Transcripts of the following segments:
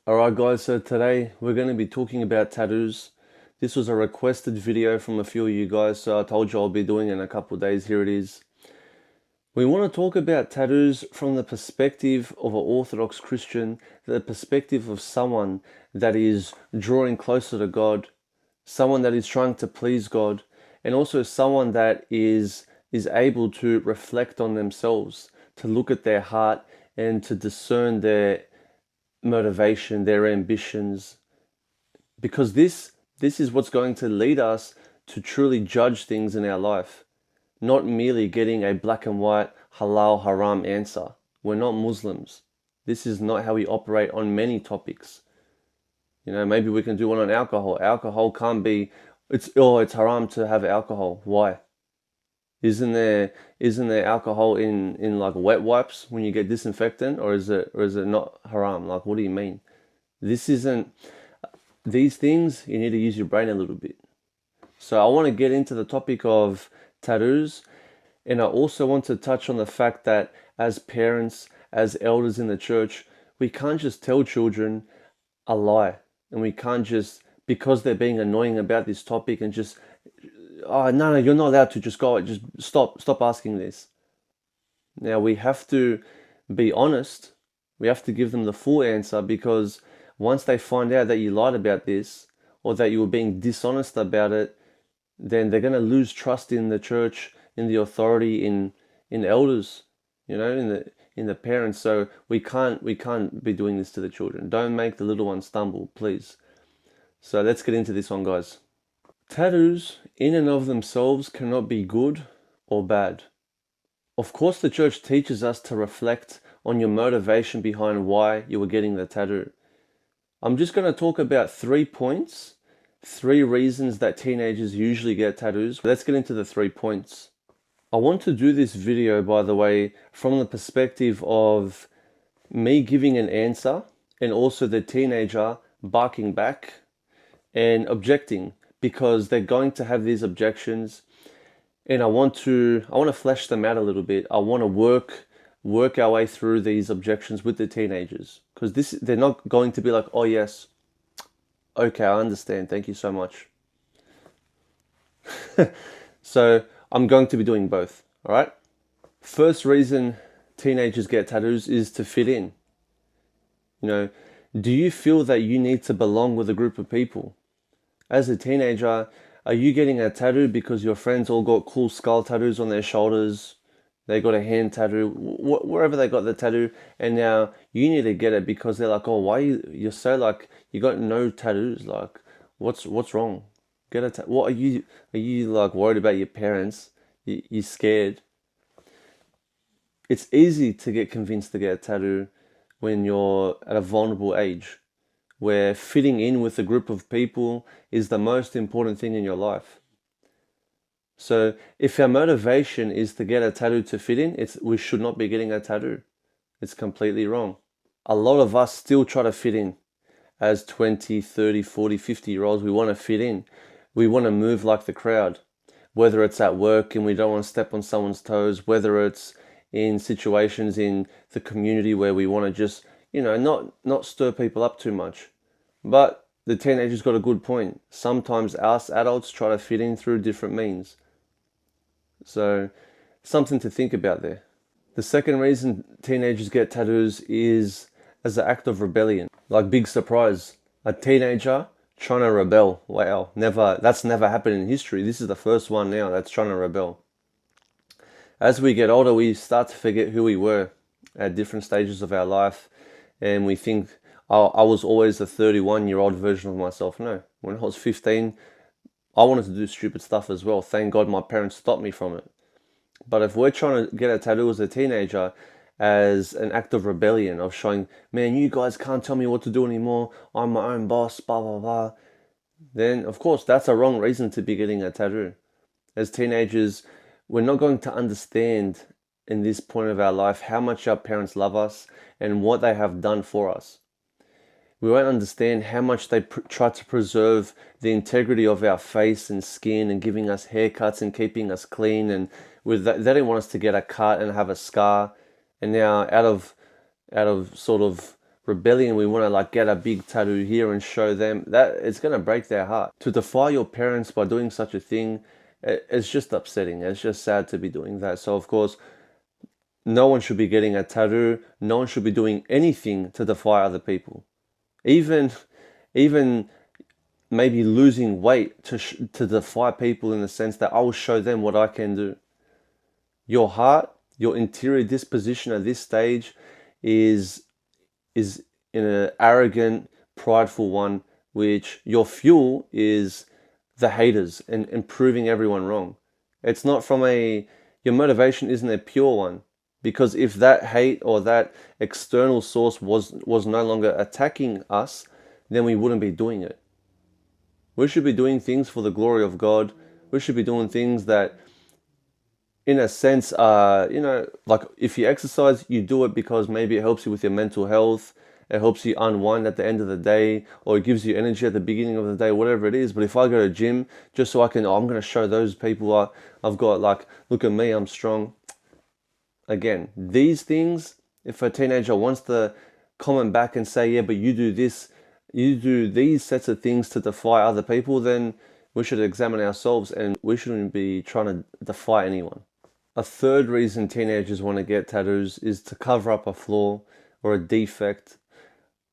Alright guys, so today we're going to be talking about tattoos. This was a requested video from a few of you guys, so I told you I'll be doing it in a couple of days. Here it is. We want to talk about tattoos from the perspective of an Orthodox Christian, the perspective of someone that is drawing closer to God, someone that is trying to please God, and also someone that is able to reflect on themselves, to look at their heart and to discern their motivation, their ambitions, because this is what's going to lead us to truly judge things in our life, not merely getting a black and white halal haram answer. We're not Muslims. This is not how we operate on many topics. You know, maybe we can do one on alcohol. Alcohol can't be, it's haram to have alcohol. Why? Isn't there alcohol in like wet wipes when you get disinfectant, or is it not haram? Like, what do you mean? These things, you need to use your brain a little bit. So I want to get into the topic of tattoos, and I also want to touch on the fact that as parents, as elders in the church, we can't just tell children a lie, and we can't just, because they're being annoying about this topic, and just, oh no, you're not allowed to, just go, just stop asking this. Now we have to be honest. We have to give them the full answer, because once they find out that you lied about this, or that you were being dishonest about it, then they're going to lose trust in the church, in the authority, in elders, you know, in the parents. So we can't be doing this to the children. Don't make the little ones stumble, please. So let's get into this one, guys. Tattoos in and of themselves cannot be good or bad. Of course, the church teaches us to reflect on your motivation behind why you were getting the tattoo. I'm just going to talk about 3 points, 3 reasons that teenagers usually get tattoos. Let's get into the 3 points. I want to do this video, by the way, from the perspective of me giving an answer and also the teenager barking back and objecting, because they're going to have these objections, and I want to flesh them out a little bit. I want to work our way through these objections with the teenagers, because they're not going to be like, oh yes, okay, I understand, thank you so much. So I'm going to be doing both. All right. First reason teenagers get tattoos is to fit in. You know, do you feel that you need to belong with a group of people? As a teenager, are you getting a tattoo because your friends all got cool skull tattoos on their shoulders? They got a hand tattoo, wherever they got the tattoo, and now you need to get it because they're like, oh, why you're so like, you got no tattoos? Like, what's wrong? Get a tattoo. What are you like worried about your parents? You're scared. It's easy to get convinced to get a tattoo when you're at a vulnerable age, where fitting in with a group of people is the most important thing in your life. So if our motivation is to get a tattoo to fit in, we should not be getting a tattoo. It's completely wrong. A lot of us still try to fit in. As 20, 30, 40, 50-year-olds, we want to fit in. We want to move like the crowd. Whether it's at work and we don't want to step on someone's toes, whether it's in situations in the community where we want to just, you know, not stir people up too much. But the teenagers got a good point. Sometimes us adults try to fit in through different means. So something to think about there. The second reason teenagers get tattoos is as an act of rebellion. Like, big surprise, a teenager trying to rebel. Wow, that's never happened in history. This is the first one now that's trying to rebel. As we get older, we start to forget who we were at different stages of our life, and we think, oh, I was always a 31-year-old version of myself. No, when I was 15, I wanted to do stupid stuff as well. Thank God my parents stopped me from it. But if we're trying to get a tattoo as a teenager as an act of rebellion, of showing, man, you guys can't tell me what to do anymore, I'm my own boss, blah, blah, blah, then of course that's a wrong reason to be getting a tattoo. As teenagers, we're not going to understand in this point of our life how much our parents love us and what they have done for us. We won't understand how much they try to preserve the integrity of our face and skin, and giving us haircuts and keeping us clean. And with that, they didn't want us to get a cut and have a scar. And now, out of sort of rebellion, we want to like get a big tattoo here and show them, that it's going to break their heart. To defy your parents by doing such a thing, it's just upsetting. It's just sad to be doing that. So of course, no one should be getting a tattoo. No one should be doing anything to defy other people. Even maybe losing weight to defy people, in the sense that I will show them what I can do. Your heart, your interior disposition at this stage is in an arrogant, prideful one, which your fuel is the haters and proving everyone wrong. It's not from your motivation isn't a pure one. Because if that hate or that external source was no longer attacking us, then we wouldn't be doing it. We should be doing things for the glory of God. We should be doing things that, in a sense, like if you exercise, you do it because maybe it helps you with your mental health. It helps you unwind at the end of the day, or it gives you energy at the beginning of the day, whatever it is. But if I go to gym just so I'm going to show those people I've got, like, look at me, I'm strong. Again, these things, if a teenager wants to comment back and say, yeah, but you do this, you do these sets of things to defy other people, then we should examine ourselves and we shouldn't be trying to defy anyone. A third reason teenagers want to get tattoos is to cover up a flaw or a defect,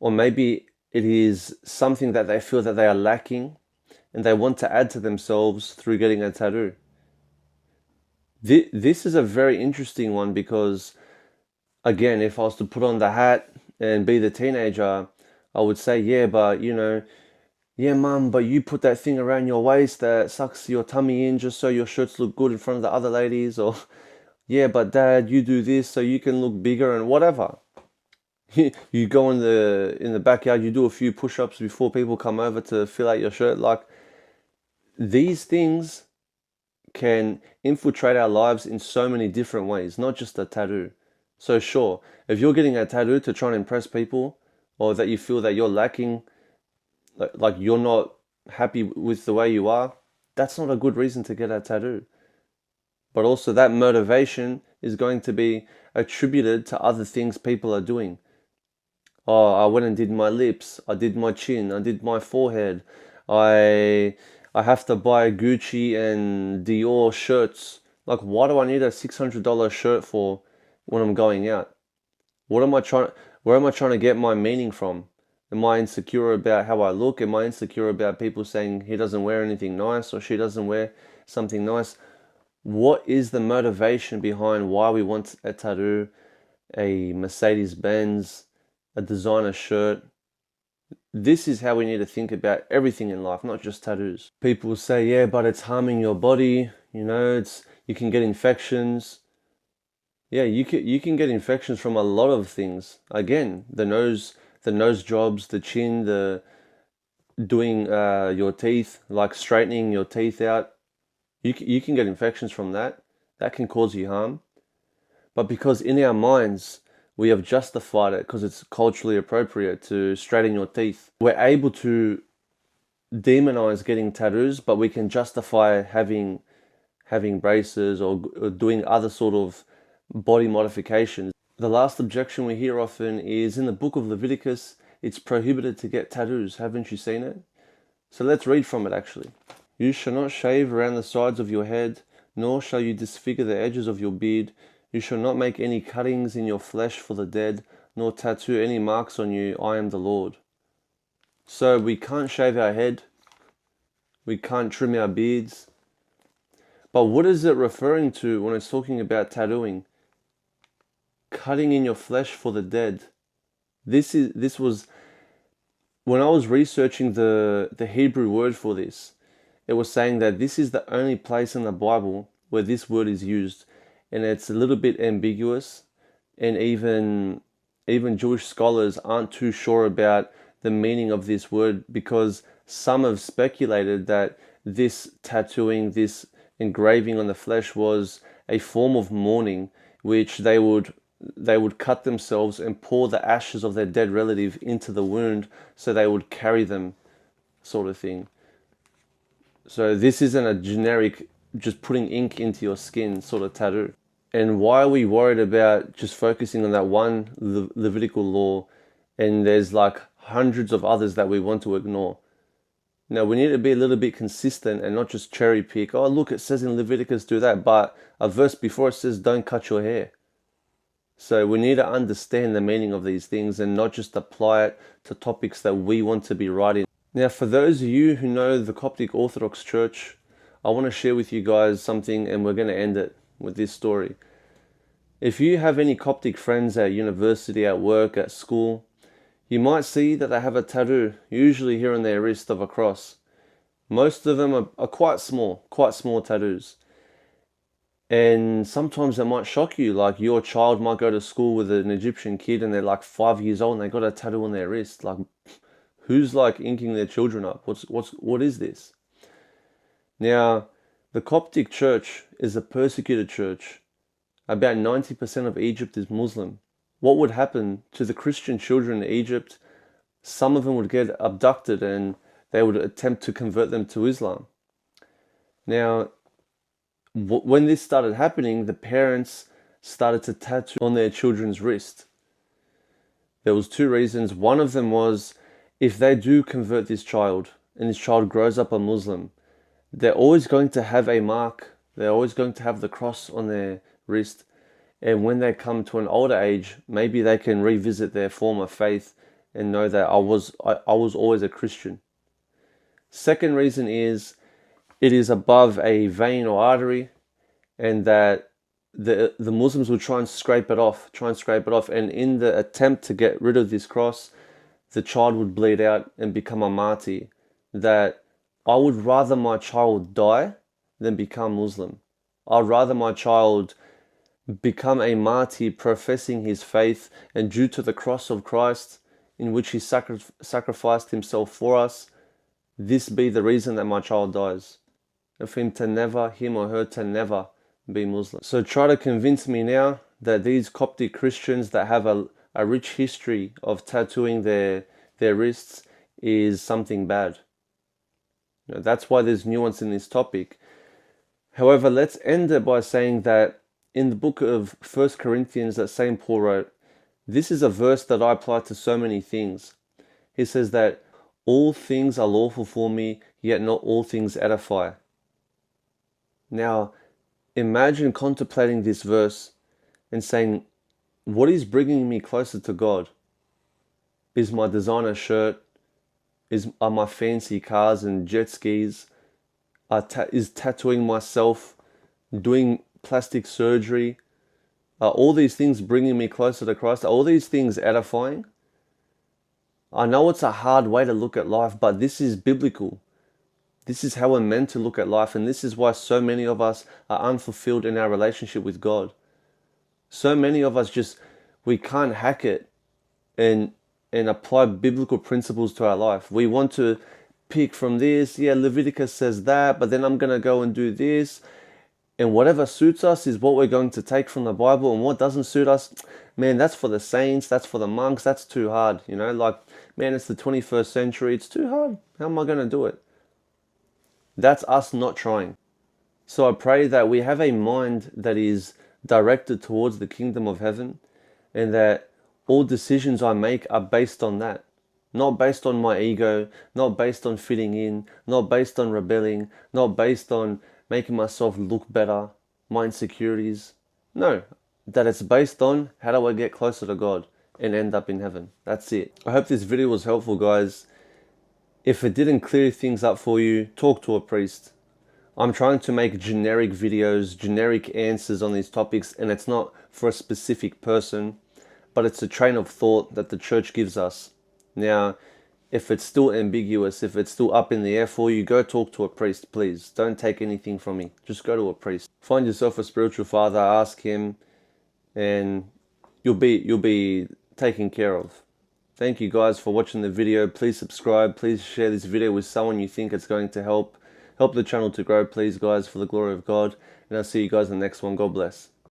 or maybe it is something that they feel that they are lacking and they want to add to themselves through getting a tattoo. This is a very interesting one because, again, if I was to put on the hat and be the teenager, I would say, yeah, but yeah, mum, but you put that thing around your waist that sucks your tummy in just so your shirts look good in front of the other ladies, or yeah, but dad, you do this so you can look bigger and whatever. You go in the backyard, you do a few push-ups before people come over to fill out your shirt. Like, these things can infiltrate our lives in so many different ways, not just a tattoo. So sure, if you're getting a tattoo to try and impress people, or that you feel that you're lacking, like you're not happy with the way you are, that's not a good reason to get a tattoo. But also that motivation is going to be attributed to other things people are doing. Oh, I went and did my lips, I did my chin, I did my forehead, I I have to buy Gucci and Dior shirts. Like, why do I need a $600 shirt for when I'm going out? What am I trying? Where am I trying to get my meaning from? Am I insecure about how I look? Am I insecure about people saying he doesn't wear anything nice or she doesn't wear something nice? What is the motivation behind why we want a tattoo, a Mercedes Benz, a designer shirt? This is how we need to think about everything in life, not just tattoos. People say, yeah, but it's harming your body. You can get infections. Yeah, you can get infections from a lot of things. Again, the nose jobs, the chin, the doing your teeth, like straightening your teeth out. You can get infections from that. That can cause you harm. But because in our minds we have justified it because it's culturally appropriate to straighten your teeth, we're able to demonize getting tattoos, but we can justify having braces or doing other sort of body modifications. The last objection we hear often is in the book of Leviticus, it's prohibited to get tattoos. Haven't you seen it? So let's read from it actually. You shall not shave around the sides of your head, nor shall you disfigure the edges of your beard. You shall not make any cuttings in your flesh for the dead, nor tattoo any marks on you. I am the Lord. So we can't shave our head. We can't trim our beards. But what is it referring to when it's talking about tattooing? Cutting in your flesh for the dead. This was when I was researching the Hebrew word for this. It was saying that this is the only place in the Bible where this word is used, and it's a little bit ambiguous, and even Jewish scholars aren't too sure about the meaning of this word, because some have speculated that this tattooing, this engraving on the flesh, was a form of mourning, which they would cut themselves and pour the ashes of their dead relative into the wound so they would carry them, sort of thing. So this isn't a generic just putting ink into your skin sort of tattoo. And why are we worried about just focusing on that one Levitical law and there's like hundreds of others that we want to ignore. Now, we need to be a little bit consistent and not just cherry pick. Oh, look, it says in Leviticus do that, but a verse before it says don't cut your hair. So we need to understand the meaning of these things and not just apply it to topics that we want to be right in. Now, for those of you who know the Coptic Orthodox Church, I want to share with you guys something, and we're going to end it with this story. If you have any Coptic friends at university, at work, at school, you might see that they have a tattoo, usually here on their wrist, of a cross. Most of them are quite small tattoos. And sometimes it might shock you, like your child might go to school with an Egyptian kid and they're like 5 years old and they got a tattoo on their wrist. Like, who's like inking their children up? What is this? Now, the Coptic Church is a persecuted church. About 90% of Egypt is Muslim. What would happen to the Christian children in Egypt? Some of them would get abducted and they would attempt to convert them to Islam. Now, when this started happening, the parents started to tattoo on their children's wrist. There was two reasons. One of them was, if they do convert this child and this child grows up a Muslim, they're always going to have a mark. They're always going to have the cross on their wrist. And when they come to an older age, maybe they can revisit their former faith and know that I was always a Christian. Second reason is, it is above a vein or artery, and that the Muslims will try and scrape it off. And in the attempt to get rid of this cross, the child would bleed out and become a martyr. That I would rather my child die than become Muslim. I'd rather my child become a martyr professing his faith, and due to the cross of Christ in which he sacrificed himself for us, this be the reason that my child dies. And for him or her to never be Muslim. So try to convince me now that these Coptic Christians that have a rich history of tattooing their wrists is something bad. You know, that's why there's nuance in this topic. However, let's end it by saying that in the book of 1 Corinthians that St. Paul wrote, this is a verse that I apply to so many things. He says that all things are lawful for me, yet not all things edify. Now, imagine contemplating this verse and saying, what is bringing me closer to God? Is my designer shirt? Are my fancy cars and jet skis? Is tattooing myself? Doing plastic surgery? Are all these things bringing me closer to Christ? Are all these things edifying? I know it's a hard way to look at life, but this is biblical. This is how we're meant to look at life, and this is why so many of us are unfulfilled in our relationship with God. So many of us we can't hack it and apply biblical principles to our life. We want to pick from this, Leviticus says that, but then I'm going to go and do this. And whatever suits us is what we're going to take from the Bible, and what doesn't suit us, man, that's for the saints, that's for the monks, that's too hard. You know, like, man, it's the 21st century, it's too hard. How am I going to do it? That's us not trying. So I pray that we have a mind that is directed towards the kingdom of heaven, and that all decisions I make are based on that. Not based on my ego, not based on fitting in, not based on rebelling, not based on making myself look better, my insecurities. No, that it's based on how do I get closer to God and end up in heaven. That's it. I hope this video was helpful, guys. If it didn't clear things up for you, talk to a priest. I'm trying to make generic videos, generic answers on these topics, and it's not for a specific person, but it's a train of thought that the church gives us. Now, if it's still ambiguous, if it's still up in the air for you, go talk to a priest, please. Don't take anything from me. Just go to a priest. Find yourself a spiritual father, ask him, and you'll be taken care of. Thank you guys for watching the video. Please subscribe. Please share this video with someone you think it's going to help the channel to grow, please, guys, for the glory of God. And I'll see you guys in the next one. God bless.